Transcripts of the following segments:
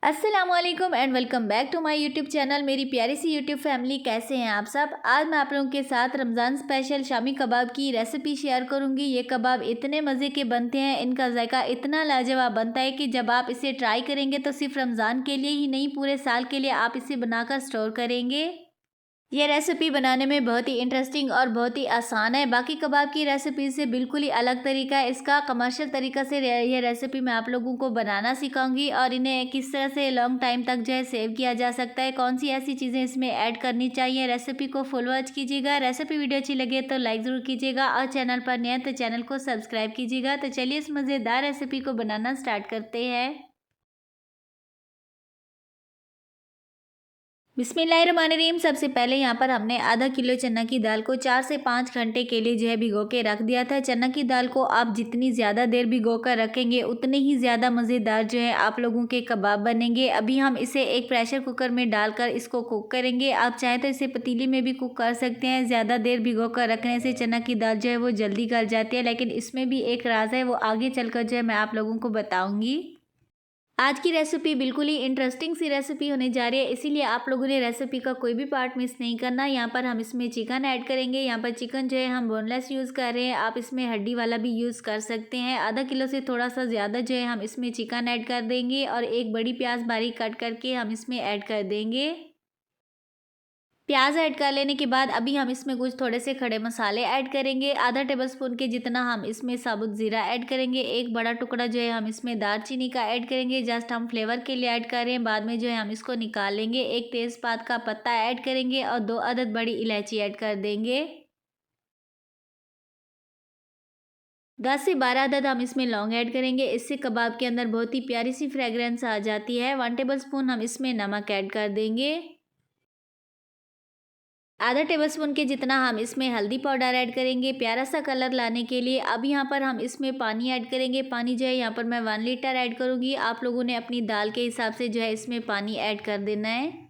अस्सलामुअलैकुम and welcome back to my YouTube channel. मेरी प्यारी सी यूट्यूब फैमिली, कैसे हैं आप सब। आज मैं आप लोगों के साथ रमज़ान स्पेशल शामी कबाब की रेसिपी शेयर करूंगी। ये कबाब इतने मज़े के बनते हैं, इनका जायका इतना लाजवाब बनता है कि जब आप इसे ट्राई करेंगे तो सिर्फ रमज़ान के लिए ही नहीं, पूरे साल के लिए आप इसे बनाकर स्टोर करेंगे। ये रेसिपी बनाने में बहुत ही इंटरेस्टिंग और बहुत ही आसान है। बाकी कबाब की रेसिपी से बिल्कुल ही अलग तरीका है इसका। कमर्शियल तरीका से ये रेसिपी मैं आप लोगों को बनाना सिखाऊंगी और इन्हें किस तरह से लॉन्ग टाइम तक जो है सेव किया जा सकता है, कौन सी ऐसी चीज़ें इसमें ऐड करनी चाहिए। रेसिपी को फुल वॉच कीजिएगा। रेसिपी वीडियो अच्छी लगे तो लाइक ज़रूर कीजिएगा और चैनल पर नए हैं तो चैनल को सब्सक्राइब कीजिएगा। तो चलिए इस मज़ेदार रेसिपी को बनाना स्टार्ट करते हैं। बिस्मिल्लाहिर्रहमानिर्रहीम। सबसे पहले यहाँ पर हमने आधा किलो चना की दाल को 4 से 5 घंटे के लिए जो है भिगो के रख दिया था। चना की दाल को आप जितनी ज़्यादा देर भिगो कर रखेंगे उतने ही ज़्यादा मज़ेदार जो है आप लोगों के कबाब बनेंगे। अभी हम इसे एक प्रेशर कुकर में डालकर इसको कुक करेंगे। आप चाहें तो इसे पतीली में भी कुक कर सकते हैं। ज़्यादा देर भिगो कर रखने से चना की दाल जो है वो जल्दी गल जाती है, लेकिन इसमें भी एक राज है, वो आगे चलकर जो है मैं आप लोगों को बताऊँगी। आज की रेसिपी बिल्कुल ही इंटरेस्टिंग सी रेसिपी होने जा रही है, इसीलिए आप लोगों ने रेसिपी का कोई भी पार्ट मिस नहीं करना। यहाँ पर हम इसमें चिकन ऐड करेंगे। यहाँ पर चिकन जो है हम बोनलेस यूज़ कर रहे हैं, आप इसमें हड्डी वाला भी यूज़ कर सकते हैं। आधा किलो से थोड़ा सा ज़्यादा जो है हम इसमें चिकन ऐड कर देंगे और एक बड़ी प्याज बारीक कट करके हम इसमें ऐड कर देंगे। प्याज ऐड कर लेने के बाद अभी हम इसमें कुछ थोड़े से खड़े मसाले ऐड करेंगे। आधा टेबलस्पून के जितना हम इसमें साबुत ज़ीरा ऐड करेंगे। एक बड़ा टुकड़ा जो है हम इसमें दालचीनी का ऐड करेंगे, जस्ट हम फ्लेवर के लिए ऐड कर रहे हैं, बाद में जो है हम इसको निकाल लेंगे। एक तेज़पात का पत्ता ऐड करेंगे और 2 अदद बड़ी इलायची ऐड कर देंगे। 10 से 12 अदद हम इसमें लौंग ऐड करेंगे, इससे कबाब के अंदर बहुत ही प्यारी सी फ्रेगरेंस आ जाती है। 1 टेबलस्पून हम इसमें नमक ऐड कर देंगे। आधा टेबलस्पून के जितना हम इसमें हल्दी पाउडर ऐड करेंगे प्यारा सा कलर लाने के लिए। अब यहाँ पर हम इसमें पानी ऐड करेंगे। पानी जो है यहाँ पर मैं 1 लीटर ऐड करूँगी। आप लोगों ने अपनी दाल के हिसाब से जो है इसमें पानी ऐड कर देना है।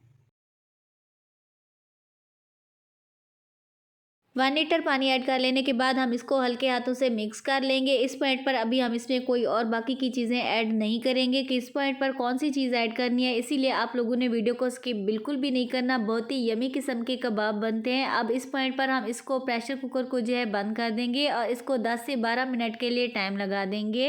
1 लीटर पानी ऐड कर लेने के बाद हम इसको हल्के हाथों से मिक्स कर लेंगे। इस पॉइंट पर अभी हम इसमें कोई और बाकी की चीज़ें ऐड नहीं करेंगे कि इस पॉइंट पर कौन सी चीज़ ऐड करनी है, इसीलिए आप लोगों ने वीडियो को स्किप बिल्कुल भी नहीं करना। बहुत ही यमी किस्म के कबाब बनते हैं। अब इस पॉइंट पर हम इसको प्रेशर कुकर को जो है बंद कर देंगे और इसको 10 से 12 मिनट के लिए टाइम लगा देंगे।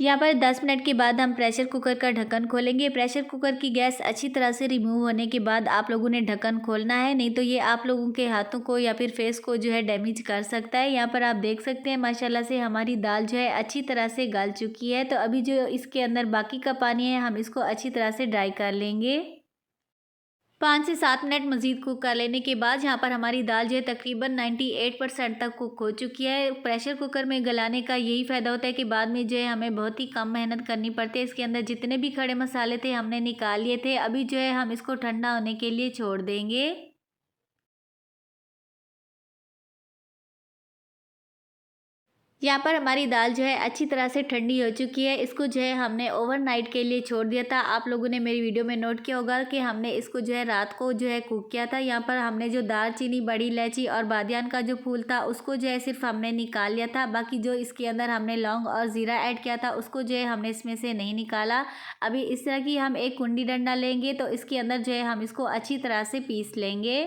यहाँ पर 10 मिनट के बाद हम प्रेशर कुकर का ढक्कन खोलेंगे। प्रेशर कुकर की गैस अच्छी तरह से रिमूव होने के बाद आप लोगों ने ढक्कन खोलना है, नहीं तो ये आप लोगों के हाथों को या फिर फेस को जो है डैमेज कर सकता है। यहाँ पर आप देख सकते हैं माशाल्लाह से हमारी दाल जो है अच्छी तरह से गल चुकी है। तो अभी जो इसके अंदर बाकी का पानी है हम इसको अच्छी तरह से ड्राई कर लेंगे। 5 से 7 मिनट मज़ीद कुक कर लेने के बाद यहाँ पर हमारी दाल जो है तकरीबन 98% तक कुक हो चुकी है। प्रेशर कुकर में गलाने का यही फ़ायदा होता है कि बाद में जो है हमें बहुत ही कम मेहनत करनी पड़ती है। इसके अंदर जितने भी खड़े मसाले थे हमने निकाल लिए थे। अभी जो है हम इसको ठंडा होने के लिए छोड़ देंगे। यहाँ पर हमारी दाल जो है अच्छी तरह से ठंडी हो चुकी है। इसको जो है हमने ओवरनाइट के लिए छोड़ दिया था। आप लोगों ने मेरी वीडियो में नोट किया होगा कि हमने इसको जो है रात को जो है कुक किया था। यहाँ पर हमने जो दालचीनी, बड़ी इलायची और बादियान का जो फूल था उसको जो है सिर्फ हमने निकाल लिया था। बाकी जो इसके अंदर हमने लौंग और ज़ीरा ऐड किया था उसको जो है हमने इसमें से नहीं निकाला। अभी इस तरह की हम एक कुंडी डंडा लेंगे तो इसके अंदर जो है हम इसको अच्छी तरह से पीस लेंगे।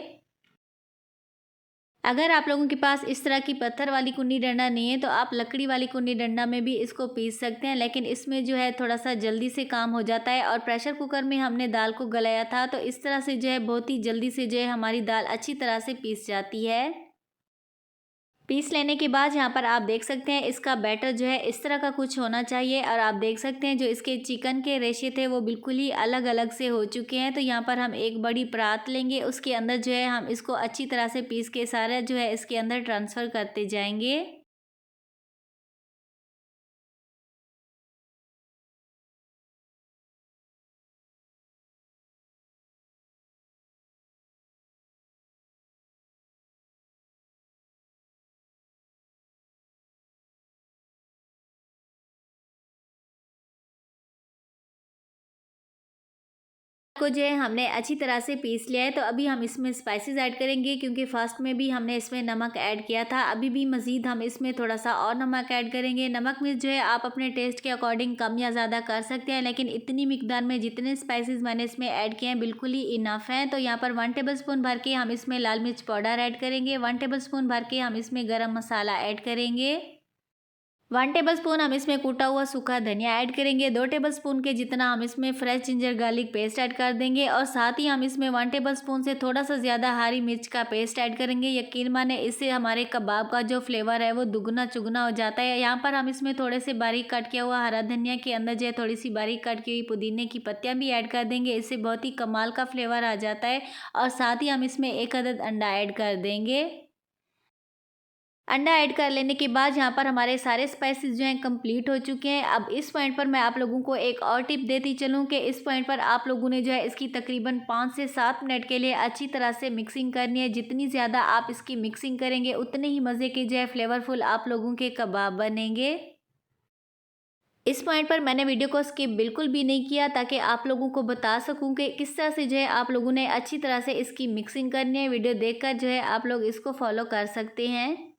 अगर आप लोगों के पास इस तरह की पत्थर वाली कुंडी डंडा नहीं है तो आप लकड़ी वाली कुंडी डंडा में भी इसको पीस सकते हैं, लेकिन इसमें जो है थोड़ा सा जल्दी से काम हो जाता है। और प्रेशर कुकर में हमने दाल को गलाया था तो इस तरह से जो है बहुत ही जल्दी से जो है हमारी दाल अच्छी तरह से पीस जाती है। पीस लेने के बाद यहाँ पर आप देख सकते हैं इसका बैटर जो है इस तरह का कुछ होना चाहिए। और आप देख सकते हैं जो इसके चिकन के रेशे थे वो बिल्कुल ही अलग अलग से हो चुके हैं। तो यहाँ पर हम एक बड़ी परात लेंगे, उसके अंदर जो है हम इसको अच्छी तरह से पीस के सारा जो है इसके अंदर ट्रांसफ़र करते जाएंगे। को जो है हमने अच्छी तरह से पीस लिया है। तो अभी हम इसमें स्पाइसेस ऐड करेंगे, क्योंकि फर्स्ट में भी हमने इसमें नमक ऐड किया था। अभी भी मज़ीद हम इसमें थोड़ा सा और नमक ऐड करेंगे। नमक मिर्च जो है आप अपने टेस्ट के अकॉर्डिंग कम या ज़्यादा कर सकते हैं, लेकिन इतनी मिकदार में जितने स्पाइसेस मैंने इसमें ऐड किए हैं बिल्कुल ही इनफ हैं। तो यहाँ पर 1 टेबल स्पून भर के हम इसमें लाल मिर्च पाउडर ऐड करेंगे। 1 टेबल स्पून भर के हम इसमें गरम मसाला ऐड करेंगे। 1 टेबल स्पून हम इसमें कूटा हुआ सूखा धनिया ऐड करेंगे। 2 टेबल स्पून के जितना हम इसमें fresh ginger garlic paste add कर देंगे, और साथ ही हम इसमें 1 टेबल स्पून से थोड़ा सा ज़्यादा हरी मिर्च का पेस्ट ऐड करेंगे। यकीन माने इससे हमारे कबाब का जो फ्लेवर है वो दुगना चुगना हो जाता है। यहाँ पर हम इसमें थोड़े से बारीक कट किया हुआ हरा धनिया के अंदर जो है थोड़ी सी बारीक कट की हुई पुदीने की पत्तियाँ भी ऐड कर देंगे। इससे बहुत ही कमाल का फ्लेवर आ जाता है। और साथ ही हम इसमें 1 अदद अंडा ऐड कर देंगे। अंडा ऐड कर लेने के बाद यहाँ पर हमारे सारे स्पाइसेस जो हैं कंप्लीट हो चुके हैं। अब इस पॉइंट पर मैं आप लोगों को एक और टिप देती चलूँ कि इस पॉइंट पर आप लोगों ने जो है इसकी तकरीबन 5 से 7 मिनट के लिए अच्छी तरह से मिक्सिंग करनी है। जितनी ज़्यादा आप इसकी मिक्सिंग करेंगे उतने ही मज़े के जो है फ्लेवरफुल आप लोगों के कबाब बनेंगे। इस पॉइंट पर मैंने वीडियो को स्किप बिल्कुल भी नहीं किया, ताकि आप लोगों को बता सकूं कि किस तरह से जो है आप लोगों ने अच्छी तरह से इसकी मिक्सिंग करनी है। वीडियो देखकर जो है आप लोग इसको फॉलो कर सकते हैं।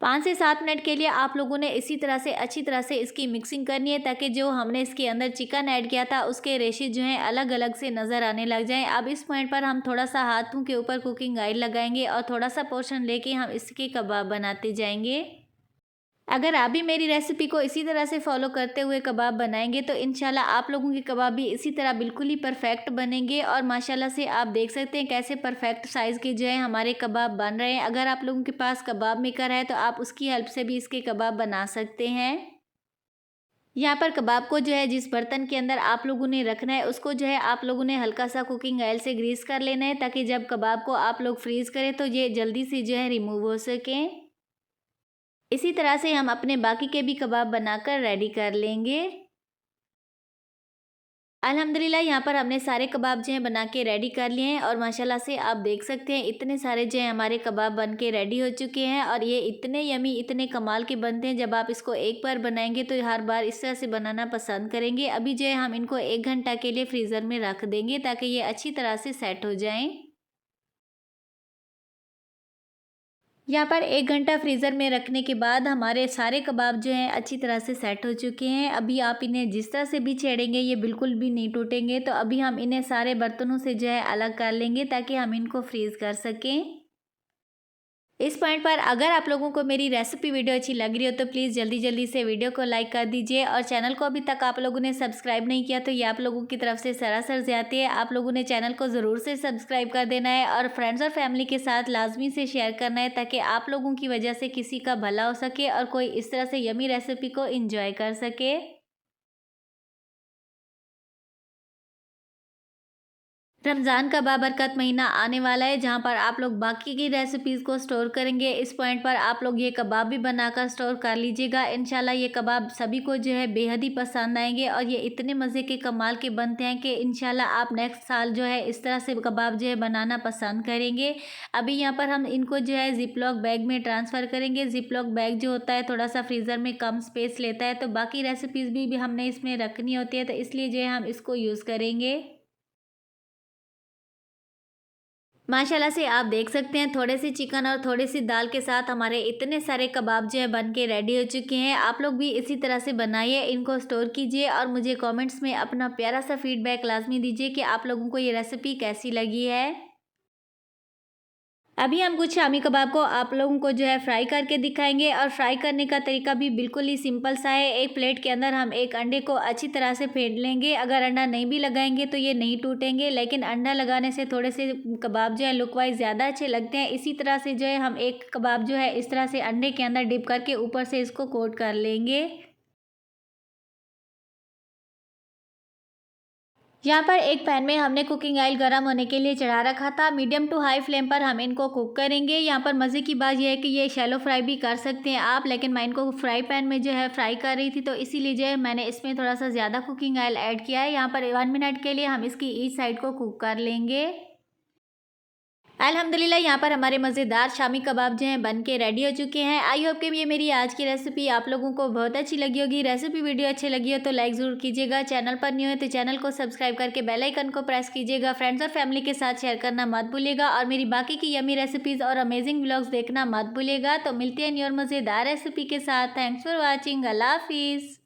पाँच से 7 मिनट के लिए आप लोगों ने इसी तरह से अच्छी तरह से इसकी मिक्सिंग करनी है, ताकि जो हमने इसके अंदर चिकन ऐड किया था उसके रेशे जो हैं अलग अलग से नज़र आने लग जाएं। अब इस पॉइंट पर हम थोड़ा सा हाथों के ऊपर कुकिंग ऑयल लगाएंगे और थोड़ा सा पोर्शन लेके हम इसके कबाब बनाते जाएंगे। अगर आप भी मेरी रेसिपी को इसी तरह से फॉलो करते हुए कबाब बनाएंगे तो इंशाल्लाह आप लोगों के कबाब भी इसी तरह बिल्कुल ही परफेक्ट बनेंगे। और माशाल्लाह से आप देख सकते हैं कैसे परफेक्ट साइज़ के जो है हमारे कबाब बन रहे हैं। अगर आप लोगों के पास कबाब मेकर है तो आप उसकी हेल्प से भी इसके कबाब बना सकते हैं। यहाँ पर कबाब को जो है जिस बर्तन के अंदर आप लोगों ने रखना है उसको जो है आप लोगों ने हल्का सा कुकिंग ऑयल से ग्रीस कर लेना है, ताकि जब कबाब को आप लोग फ्रीज़ करें तो ये जल्दी से जो है रिमूव हो सकें। इसी तरह से हम अपने बाकी के भी कबाब बनाकर रेडी कर लेंगे। अल्हम्दुलिल्लाह यहाँ पर हमने सारे कबाब जो हैं बना के रेडी कर लिए हैं, और माशाल्लाह से आप देख सकते हैं इतने सारे जो हैं हमारे कबाब बन के रेडी हो चुके हैं। और ये इतने यमी इतने कमाल के बनते हैं, जब आप इसको एक बार बनाएंगे तो हर बार इस तरह से बनाना पसंद करेंगे। अभी जो है हम इनको 1 घंटा के लिए फ्रीज़र में रख देंगे, ताकि ये अच्छी तरह से सेट हो जाएँ। यहाँ पर 1 घंटा फ्रीज़र में रखने के बाद हमारे सारे कबाब जो हैं अच्छी तरह से सेट हो चुके हैं। अभी आप इन्हें जिस तरह से भी छेड़ेंगे ये बिल्कुल भी नहीं टूटेंगे। तो अभी हम इन्हें सारे बर्तनों से जो है अलग कर लेंगे, ताकि हम इनको फ्रीज़ कर सकें। इस पॉइंट पर अगर आप लोगों को मेरी रेसिपी वीडियो अच्छी लग रही हो तो प्लीज़ जल्दी जल्दी से वीडियो को लाइक कर दीजिए, और चैनल को अभी तक आप लोगों ने सब्सक्राइब नहीं किया तो ये आप लोगों की तरफ से सरासर ज़्यादती है। आप लोगों ने चैनल को ज़रूर से सब्सक्राइब कर देना है, और फ्रेंड्स और फैमिली के साथ लाजमी से शेयर करना है, ताकि आप लोगों की वजह से किसी का भला हो सके और कोई इस तरह से यमी रेसिपी को इंजॉय कर सके। रमज़ान का बाबरकत महीना आने वाला है, जहाँ पर आप लोग बाकी की रेसिपीज़ को स्टोर करेंगे। इस पॉइंट पर आप लोग ये कबाब भी बनाकर स्टोर कर लीजिएगा। इंशाल्लाह ये कबाब सभी को जो है बेहद ही पसंद आएंगे, और ये इतने मज़े के कमाल के बनते हैं कि इंशाल्लाह आप नेक्स्ट साल जो है इस तरह से कबाब जो है बनाना पसंद करेंगे। अभी यहाँ पर हम इनको जो है ज़िप-लॉक बैग में ट्रांसफ़र करेंगे। ज़िप-लॉक बैग जो होता है थोड़ा सा फ्रीज़र में कम स्पेस लेता है, तो बाकी रेसिपीज़ भी हमने इसमें रखनी होती है, तो इसलिए जो है हम इसको यूज़ करेंगे। माशाल्लाह से आप देख सकते हैं थोड़े से चिकन और थोड़ी सी दाल के साथ हमारे इतने सारे कबाब जो है बन के रेडी हो चुके हैं। आप लोग भी इसी तरह से बनाइए, इनको स्टोर कीजिए, और मुझे कमेंट्स में अपना प्यारा सा फीडबैक लाजमी दीजिए कि आप लोगों को ये रेसिपी कैसी लगी है। अभी हम कुछ शामी कबाब को आप लोगों को जो है फ्राई करके दिखाएंगे और फ्राई करने का तरीका भी बिल्कुल ही सिंपल सा है। एक प्लेट के अंदर हम एक अंडे को अच्छी तरह से फेंट लेंगे। अगर अंडा नहीं भी लगाएंगे तो ये नहीं टूटेंगे, लेकिन अंडा लगाने से थोड़े से कबाब जो है लुक वाइज ज़्यादा अच्छे लगते हैं। इसी तरह से जो है हम एक कबाब जो है इस तरह से अंडे के अंदर डिप करके ऊपर से इसको कोट कर लेंगे। यहाँ पर एक पैन में हमने कुकिंग ऑयल गर्म होने के लिए चढ़ा रखा था। मीडियम टू हाई फ्लेम पर हम इनको कुक करेंगे। यहाँ पर मज़े की बात यह है कि ये शैलो फ्राई भी कर सकते हैं आप, लेकिन मैं इनको फ्राई पैन में जो है फ्राई कर रही थी, तो इसीलिए जो है मैंने इसमें थोड़ा सा ज़्यादा कुकिंग ऑयल ऐड किया है। यहाँ पर 1 मिनट के लिए हम इसकी ईच साइड को कुक कर लेंगे। अल्हम्दुलिल्लाह यहाँ पर हमारे मज़ेदार शामी कबाब जो हैं बन के रेडी हो चुके हैं। आई होप कि ये मेरी आज की रेसिपी आप लोगों को बहुत अच्छी लगी होगी। रेसिपी वीडियो अच्छी लगी हो तो लाइक ज़रूर कीजिएगा। चैनल पर न्यू है तो चैनल को सब्सक्राइब करके बेल आइकन को प्रेस कीजिएगा। फ्रेंड्स और फैमिली के साथ शेयर करना मत भूलिएगा और मेरी बाकी की यमी रेसिपीज़ और अमेजिंग व्लॉग्स देखना मत भूलिएगा। तो मिलते हैं न्यू और मज़ेदार रेसिपी के साथ। Thanks for watching. अल्लाह हाफिज़।